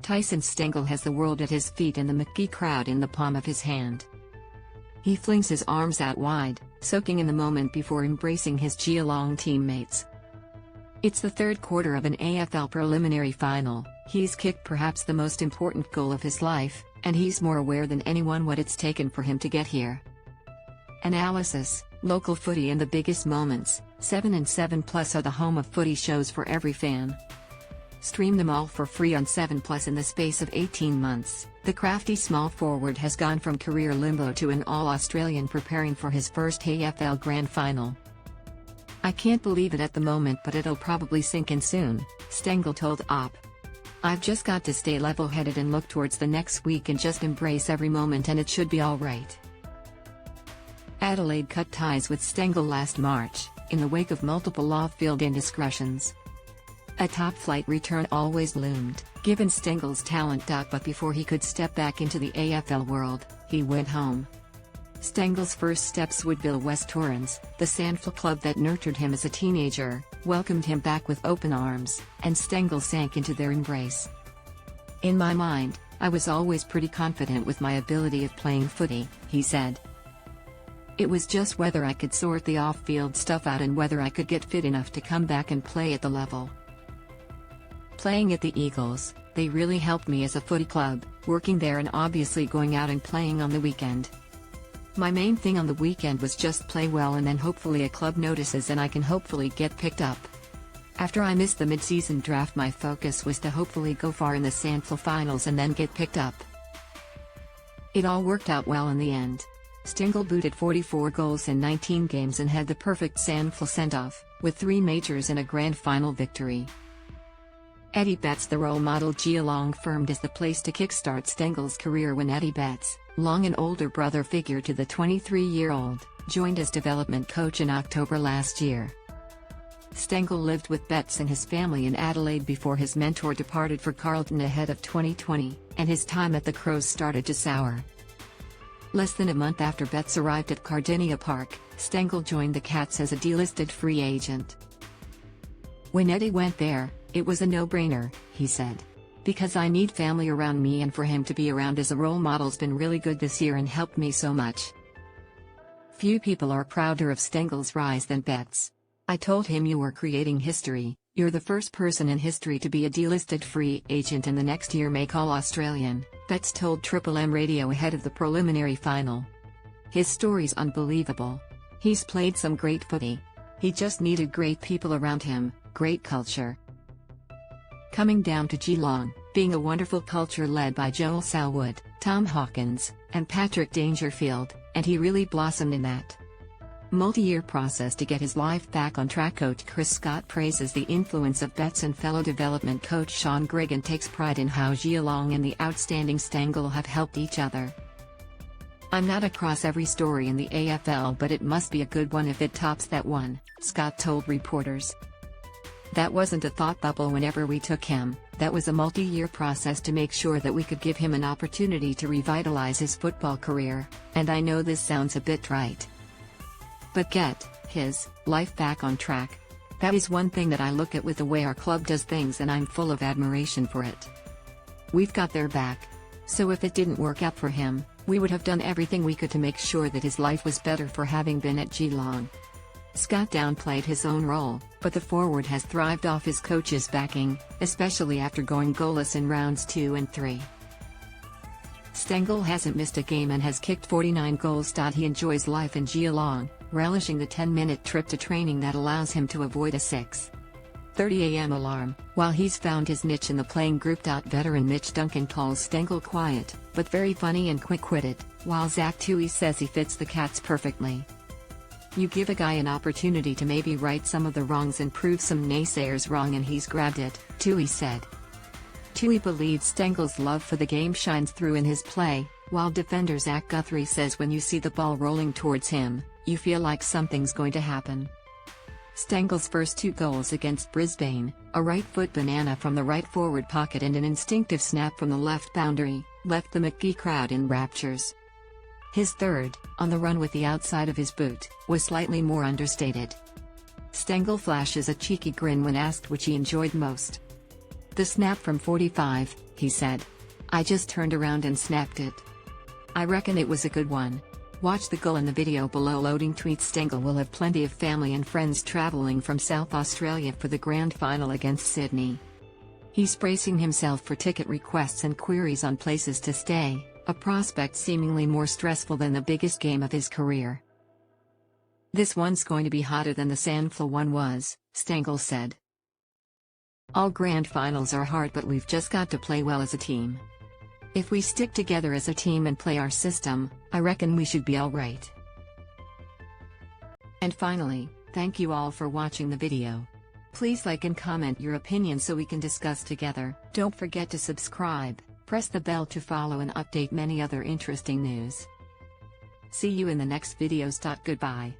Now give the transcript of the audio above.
Tyson Stengle has the world at his feet and the McGee crowd in the palm of his hand. He flings his arms out wide, soaking in the moment before embracing his Geelong teammates. It's the third quarter of an AFL preliminary final. He's kicked perhaps the most important goal of his life, and he's more aware than anyone what it's taken for him to get here. Analysis, local footy and the biggest moments. 7 and 7plus are the home of footy shows for every fan. Stream them all for free on 7plus in the space of 18 months. The crafty small forward has gone from career limbo to an All-Australian preparing for his first AFL Grand Final. "I can't believe it at the moment, but it'll probably sink in soon," Stengle told Op. "I've just got to stay level-headed and look towards the next week and just embrace every moment, and it should be all right." Adelaide cut ties with Stengle last March, in the wake of multiple off-field indiscretions. A top-flight return always loomed, given Stengle's talent. But before he could step back into the AFL world, he went home. Stengle's first steps Woodville West Torrens, the SANFL club that nurtured him as a teenager, welcomed him back with open arms, and Stengle sank into their embrace. "In my mind, I was always pretty confident with my ability of playing footy," he said. "It was just whether I could sort the off-field stuff out and whether I could get fit enough to come back and play at the level. Playing at the Eagles, they really helped me as a footy club, working there and obviously going out and playing on the weekend. My main thing on the weekend was just play well, and then hopefully a club notices and I can hopefully get picked up. After I missed the mid-season draft, my focus was to hopefully go far in the SANFL finals and then get picked up. It all worked out well in the end." Stengle booted 44 goals in 19 games and had the perfect SANFL send-off, with 3 majors and a grand final victory. Eddie Betts, the role model Geelong firmed as the place to kickstart Stengle's career when Eddie Betts, long an older brother figure to the 23-year-old, joined as development coach in October last year. Stengle lived with Betts and his family in Adelaide before his mentor departed for Carlton ahead of 2020, and his time at the Crows started to sour. Less than a month after Betts arrived at Cardinia Park, Stengle joined the Cats as a delisted free agent. "When Eddie went there, it was a no-brainer," he said. "Because I need family around me, and for him to be around as a role model's been really good this year and helped me so much." Few people are prouder of Stengle's rise than Betts. "I told him, you were creating history. You're the first person in history to be a delisted free agent and the next year make All-Australian," Betts told Triple M Radio ahead of the preliminary final. "His story's unbelievable. He's played some great footy. He just needed great people around him, great culture. Coming down to Geelong, being a wonderful culture led by Joel Salwood, Tom Hawkins, and Patrick Dangerfield, and he really blossomed in that multi-year process to get his life back on track." Coach Chris Scott praises the influence of Betts and fellow development coach Sean Grigg and takes pride in how Geelong and the outstanding Stengle have helped each other. "I'm not across every story in the AFL, but it must be a good one if it tops that one," Scott told reporters. "That wasn't a thought bubble whenever we took him, that was a multi-year process to make sure that we could give him an opportunity to revitalize his football career, and I know this sounds a bit trite, but get his life back on track. That is one thing that I look at with the way our club does things, and I'm full of admiration for it. We've got their back. So if it didn't work out for him, we would have done everything we could to make sure that his life was better for having been at Geelong." Scott downplayed his own role, but the forward has thrived off his coach's backing, especially after going goalless in rounds 2 and 3. Stengle hasn't missed a game and has kicked 49 goals. He enjoys life in Geelong, relishing the 10-minute trip to training that allows him to avoid a 6:30 a.m. alarm, while he's found his niche in the playing group. Veteran Mitch Duncan calls Stengle quiet, but very funny and quick-witted, while Zach Toohey says he fits the Cats perfectly. "You give a guy an opportunity to maybe right some of the wrongs and prove some naysayers wrong, and he's grabbed it," Toohey said. Toohey believes Stengle's love for the game shines through in his play, while defender Zach Guthrie says when you see the ball rolling towards him, you feel like something's going to happen. Stengle's first 2 goals against Brisbane, a right-foot banana from the right forward pocket and an instinctive snap from the left boundary, left the McGee crowd in raptures. His third, on the run with the outside of his boot, was slightly more understated. Stengle flashes a cheeky grin when asked which he enjoyed most. The snap from 45, he said. I just turned around and snapped it. I reckon it was a good one. Watch the goal in the video below. Loading tweets. Stengle will have plenty of family and friends travelling from South Australia for the grand final against Sydney. He's bracing himself for ticket requests and queries on places to stay, a prospect seemingly more stressful than the biggest game of his career. This one's going to be hotter than the Sandful one was, Stengle said. All grand finals are hard, but we've just got to play well as a team. If we stick together as a team and play our system, I reckon we should be alright. And finally, thank you all for watching the video. Please like and comment your opinion so we can discuss together. Don't forget to subscribe, press the bell to follow and update many other interesting news. See you in the next videos. Goodbye.